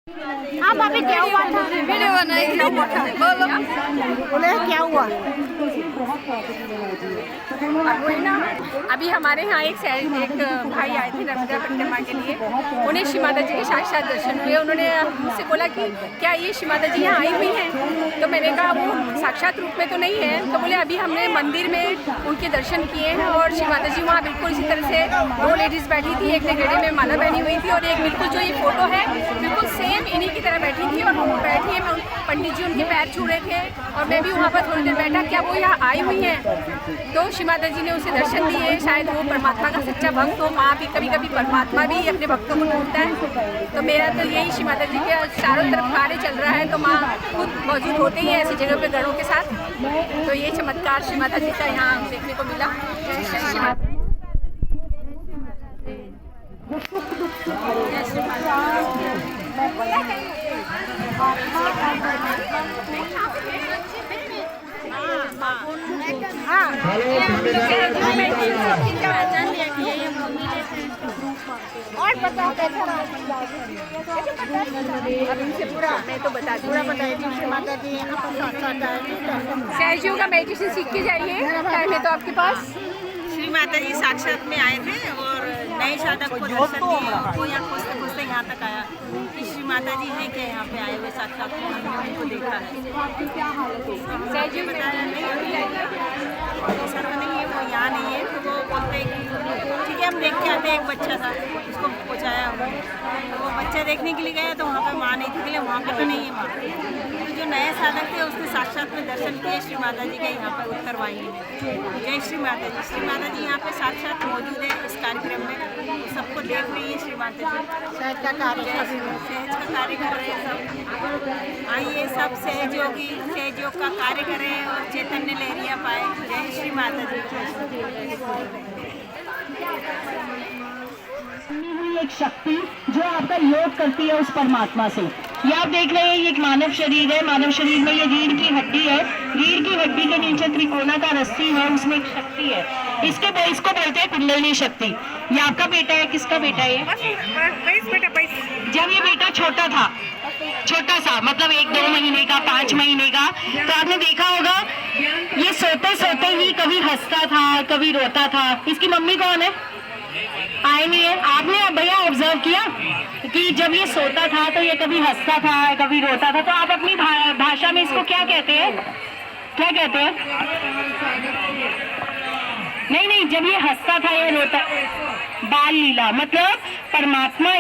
हाँ भाभी, क्या हुआ था? वीडियो बनाई, क्या हुआ था? बोलो। बोले क्या हुआ? वही ना, अभी हमारे यहाँ एक भाई आए थे नर्मदा परिक्रमा के लिए। उन्हें श्री माता जी के साक्षात दर्शन हुए। उन्होंने मुझसे बोला कि क्या ये श्री माता जी यहाँ आई हुई हैं? तो मैंने कहा वो साक्षात रूप में तो नहीं है। तो बोले अभी हमने मंदिर में उनके दर्शन किए हैं और श्री माता जी वहाँ बिल्कुल इसी तरह से दो लेडीज़ बैठी थी, एक ने गले में माला पहनी हुई थी और एक बिल्कुल जो ये फोटो है बिल्कुल सेम इन्हीं की तरह बैठी थी। और वो बैठी है, पंडित जी उनके पैर छू रहे थे और मैं भी वहाँ पर थोड़ी देर बैठा, क्या वो यहाँ आई हुई हैं? तो श्री माता जी ने उसे दर्शन दिए। शायद वो परमात्मा का सच्चा भक्त हो। माँ भी कभी कभी परमात्मा भी अपने भक्तों को ढूंढता है। तो मेरा तो यही श्री माता जी के चारों तरफ कार्य चल रहा है, तो माँ खुद मौजूद होते ही हैं ऐसी जगह पे गणों के साथ। तो ये चमत्कार श्री माता जी का यहाँ देखने को मिला। श्री माता और बताओ कैसा पूरा मैं तो बता दूँ, पूरा बताइए। श्री माता जी यहाँ पर साक्षात आए। सहजयोग का मेडिटेशन सीख के जाइए। टाइम है तो आपके पास। श्री माता जी साक्षात में आए थे और नए साधक को दर्शन दिए। उनको यहाँ खोजते खोजते यहाँ तक आया कि श्री माता जी हैं क्या यहाँ पे आए हुए साक्षात में, हमने उनको देखा है। सहजयोग बताया नहीं सर नहीं है, वो यहाँ नहीं है। तो वो बोलते हैं कि ठीक है हम देख के आते हैं। एक बच्चा था, उसको पहुँचाया हमने। तो वो बच्चा देखने के लिए गया तो वहाँ पे माँ नहीं थी, वहाँ पे तो नहीं है माँ। तो जो नए साधक थे उसने साक्षात में दर्शन किए श्री माता जी के यहाँ पर उत्तर वाहिनी में। जय श्री माता जी। श्री माता जी यहाँ पे साक्षात मौजूद है इस कार्यक्रम में। तो सबको देख रही है श्री माता जी। सहज का कार्य सहज का कार्य कर रहे हैं सब। आइए सब सहयोग का कार्य करें और चैतन्य लहरियाँ पाए। जय श्री माता जी। एक शक्ति जो आपका योग करती है उस परमात्मा से। ये आप देख रहे हैं, ये एक मानव शरीर है। मानव शरीर में ये रीढ़ की हड्डी है। रीढ़ की हड्डी के नीचे त्रिकोणाकार रस्सी है, उसमें एक शक्ति है। इसको बोलते हैं कुंडलिनी शक्ति। ये आपका बेटा है, किसका बेटा है? जब ये बेटा छोटा था, छोटा सा मतलब 1-2 महीने का, 5 महीने का, तो आपने देखा होगा ये सोते सोते ही कभी हंसता था, कभी रोता था। इसकी मम्मी कौन है? आए नहीं है। आपने भैया ऑब्जर्व किया कि जब ये सोता था तो ये कभी हंसता था, कभी रोता था। तो आप अपनी भाषा में इसको क्या कहते हैं? क्या कहते हैं? नहीं, जब ये हंसता था या रोता, बाल लीला। मतलब परमात्मा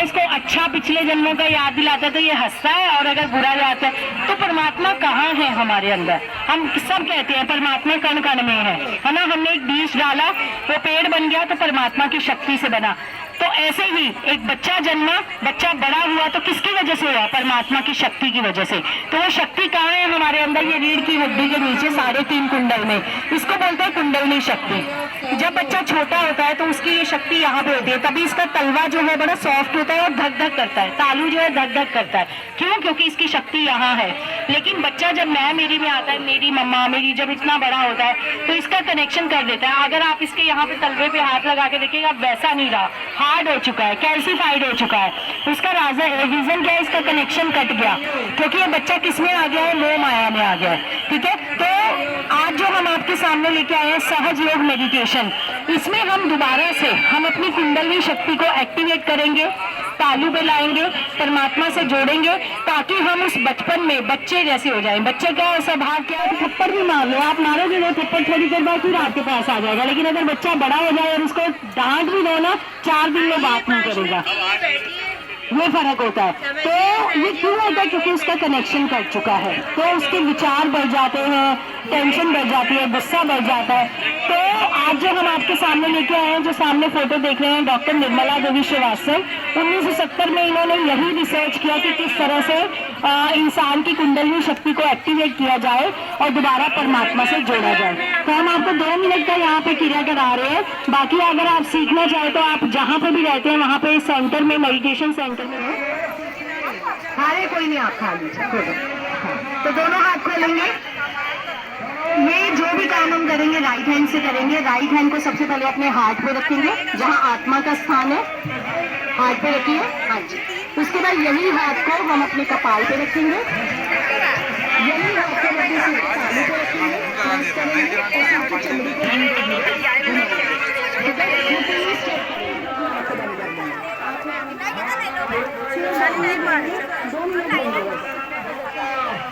इसको अच्छा पिछले जन्मों का याद दिलाता है तो ये हंसता है, और अगर बुरा जाता है तो परमात्मा कहाँ है हमारे अंदर? हम सब कहते हैं परमात्मा कण कण में है ना। हमने एक बीज डाला, वो पेड़ बन गया तो परमात्मा की शक्ति से बना। तो ऐसे ही एक बच्चा जन्मा, बच्चा बड़ा हुआ तो किसकी वजह से हुआ? परमात्मा की शक्ति की वजह से। तो वो शक्ति कहाँ है हमारे अंदर? ये रीढ़ की हड्डी के नीचे 3.5 कुंडल में। इसको बोलते हैं कुंडलिनी शक्ति। जब बच्चा छोटा होता है तो उसकी ये शक्ति यहाँ पे होती है, तभी इसका तलवा जो है बड़ा सॉफ्ट होता है और धक धक करता है। तालू जो है धक धक करता है। क्यों? क्योंकि इसकी शक्ति यहाँ है। लेकिन बच्चा जब मेरी में आता है, मेरी मम्मा मेरी जब इतना बड़ा होता है तो इसका कनेक्शन कर देता है। अगर आप इसके यहाँ पे तलवे पे हाथ लगा के देखिएगा, वैसा नहीं रहा, हार्ड हो चुका है, कैल्सिफाइड हो चुका है। उसका रीजन क्या है? इसका कनेक्शन कट गया, क्योंकि ये बच्चा किस में आ गया है? मोह माया में आ गया है। ठीक है, तो आज जो हम आपके सामने लेके आए हैं सहज योग मेडिटेशन, इसमें हम दोबारा से हम अपनी कुंडलिनी शक्ति को एक्टिवेट करेंगे, तालू पे लाएंगे, परमात्मा से जोड़ेंगे, ताकि हम उस बचपन में बच्चे जैसे हो जाएं। बच्चे का स्वभाव क्या है? थप्पड़ भी मार लो, आप मारोगे वो थप्पड़ थोड़ी देर बाद फिर आपके पास आ जाएगा। लेकिन अगर बच्चा बड़ा हो जाए और उसको डांट भी दो ना, 4 दिन में बात नहीं करेगा। ये फर्क होता है। तो ये क्यों होता है? क्योंकि उसका कनेक्शन कट चुका है। तो उसके विचार बढ़ जाते हैं, टेंशन बढ़ जाती है, गुस्सा बढ़ जाता है। तो आज जो हम आपके सामने लेके आए हैं, जो सामने फोटो देख रहे हैं, डॉक्टर निर्मला देवी श्रीवास्तव, 1970 में इन्होंने यही रिसर्च किया कि किस तरह से इंसान की कुंडलिनी शक्ति को एक्टिवेट किया जाए और दोबारा परमात्मा से जोड़ा जाए। तो हम आपको 2 मिनट का यहाँ पे क्रिया करा रहे हैं। बाकी अगर आप सीखना चाहें तो आप जहाँ पे भी रहते हैं वहाँ पे सेंटर में, मेडिटेशन सेंटर में हारे कोई नहीं, आप खा लीजिए। तो दोनों हाथ खोलेंगे। ये जो भी काम हम करेंगे राइट हैंड से करेंगे। राइट हैंड को सबसे पहले अपने हार्ट पे रखेंगे, जहाँ आत्मा का स्थान है। हाथ पे रखिए। हाँ जी। उसके बाद यही हाथ को हम अपने कपाल पे रखेंगे, यही हाथ को अपने सिर के तालू पे रखेंगे, प्रेस करेंगे और सिर की चमड़ी को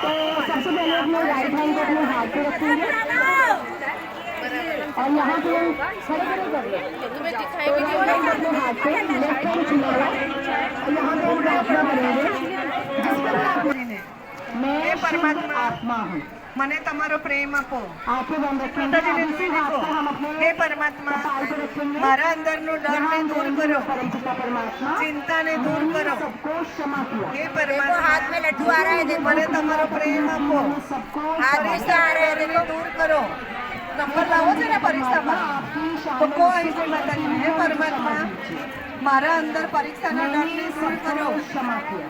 तो सबसे पहले अपने राइट हैंड को अपने हाथ पे रखेंगे और यहाँ पे खड़े खड़े कर लो। अपने हाथ पे लेफ्ट हैंड छुआ हुआ और यहाँ पे हम प्रार्थना करेंगे मैं परमात्मा आत्मा हूँ, મને તમારો પ્રેમ આપો. आंखें बंद रखेंगे। हम अपने હે પરમાત્મા, મારા અંદરનો ડરને દૂર કરો, परमात्मा ચિંતાને દૂર કરો. सबको क्षमा किया, હે પરમાત્મા, हाथ में लड्डू आ रहा है, देखो મને તમારો પ્રેમ આપો. सबको हाथ में से आ रहा है, देखो દૂર કરો. નંબર લાવો છે ને પરીક્ષામાં તો કો અહીં છે માતાજી. હે પરમાત્મા, મારા અંદર પરીક્ષાના ડરને દૂર કરો, क्षमा किया,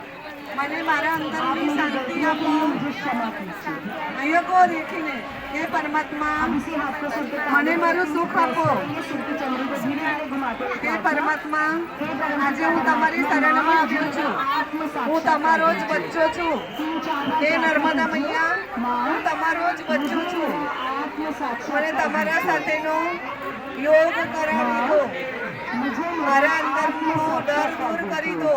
મને મારા અંદરની શાંતિ આપો. क्षमा कीजिए। અહીંયા કો દેખીને હે પરમાત્મા, इसी हाथ को सिर पे મને મારું સુખ આપો. सिर की चमड़ी को धीरे धीरे घुमाते हुए હે પરમાત્મા, આજે હું તમારી શરણમાં આવ્યો છું. હું તમારો જ બચ્ચો છું. હે નર્મદા મૈયા, હું તમારો જ બચ્ચો છું. મને તમારા સાથેનો યોગ કરાવી દો, મારા અંદરનો ડર દૂર કરી દો.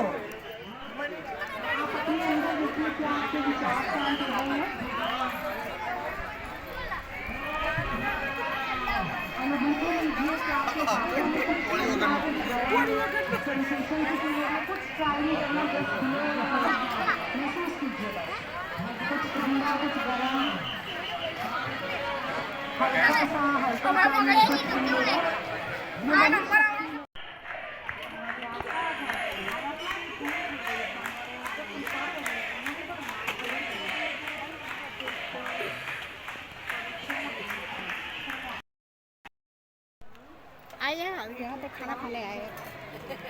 आइए यहाँ पे खाना खाने आए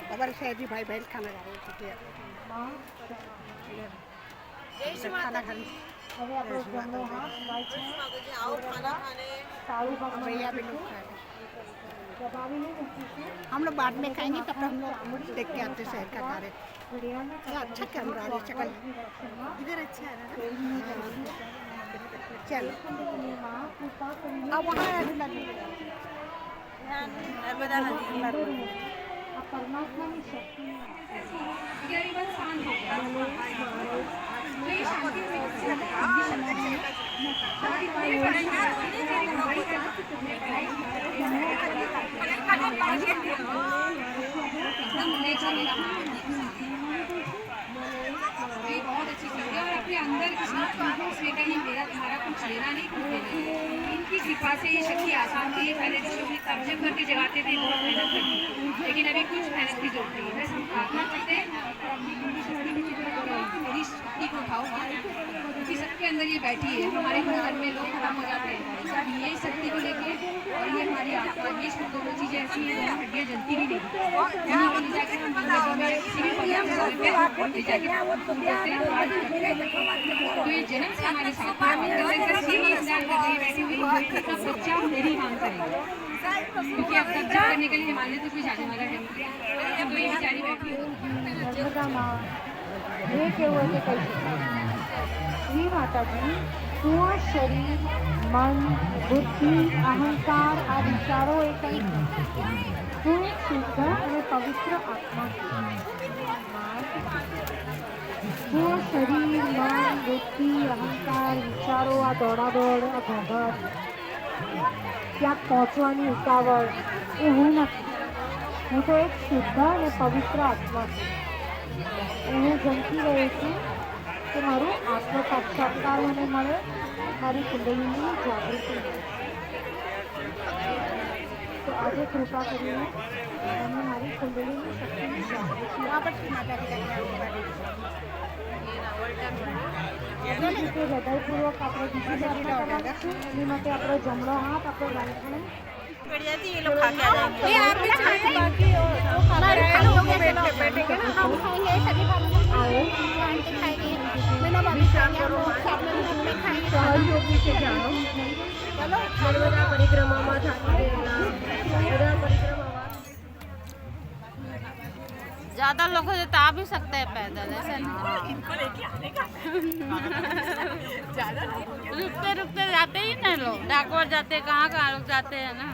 हमारे सहजी भाई बहन खाना खा रहे थे खाना खाने भैया भी लोग खा रहे। हम लोग बाद में खाएंगे तब तक हम लोग देख के आते शहर का कार्य। अच्छा कैमरा है, शक्ल इधर अच्छा है ना। चलो अब वहाँ नर्मदा नदी परमात्मा की शक्ति बहुत अच्छी चीज़ है और अपने अंदर इसमें कहीं मेरा तुम्हारा कुछ लेना नहीं कुछ देना नहीं। इनकी कृपा से ये शक्ति आसान थी। पहले तो लोग तर्जम करके जगाते थे, बहुत मेहनत करती, लेकिन अभी कुछ मेहनत की जरूरत नहीं है। बस हम प्रार्थना करते हैं मेरी शक्ति को उठाओ, क्योंकि सबके अंदर ये बैठी है। हमारे घर में लोग खत्म हो जाते हैं, सब ये शक्ति को लेके और ये हमारी आत्मा, ये दोनों चीज़ें ऐसी हैं जहाँ हड्डियाँ जलती भी नहीं। जाके हम किसी भी तो ये जन्म से हमारे साथ बैठी हुई सब बच्चा मेरी मांग करेंगे, क्योंकि अब तक करने के लिए हमारे तो कोई जाने वाला है। तो ये बेचारी बैठी श्री माता जी पूरा शरीर, मन, बुद्धि, अहंकार आ विचारों एक शुद्ध और पवित्र आत्मा पूरा शरीर, मन, बुद्धि, अहंकार, विचारों आ दौड़ादौड़ आ घोंघाट ક્યાંક પહોંચવાની ઉતાવળ એ હું નથી. હું તો એક શુદ્ધ અને પવિત્ર આત્મા છું. હું જમતી રહી છું કે મારું આત્મ સાક્ષાત્કાર મને મળે, મારી કુંડળીની જાગૃતિ મળે. તો આજે કૃપા કરીને મને મારી કુંડળીની શક્તિની જાગૃતિ હૃદયપૂર્વક આપણે બીજી પ્રાર્થના કરવાની છે. એની માટે આપણો જમણો હાથ આપણે ગાંઠણે बढ़िया थी, ये लोग खा के आ जाएंगे। ये आप भी खाएंगे, बाकी हमारे बैठेंगे ना, हम खाएंगे सभी भाभी आओ आंटी खाएंगे, मीना भाभी खाएंगे, हम लोग साथ में भी खाएंगे। सहयोगी से जाओ, चलो नर्मदा परिक्रमा में जाते रहना, पूरा परिक्रमा ज़्यादा लोग हो तो आ भी सकते हैं पैदल, ऐसा नहीं। रुकते रुकते जाते ही ना लोग, डाकवर जाते, कहाँ कहाँ लोग जाते हैं ना।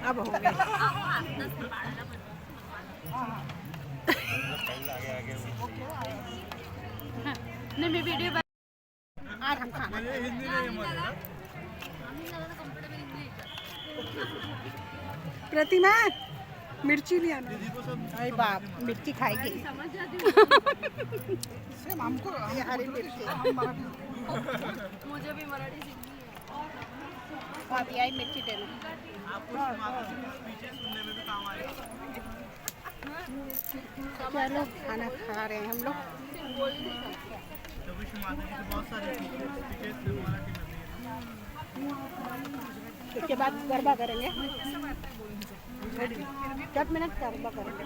अब हो गया। नहीं मैं वीडियो आज हम खाना प्रतिमा मिर्ची नहीं आना। अरे बाप, मिर्ची खाएगी हमको ये हरी मिर्ची। मुझे भी मराठी सीखनी है। आप यही मिर्ची दे दो। चलो खाना खा रहे हैं हम लोग। उसके बाद गरबा करेंगे, 10 मिनट गरबा करेंगे।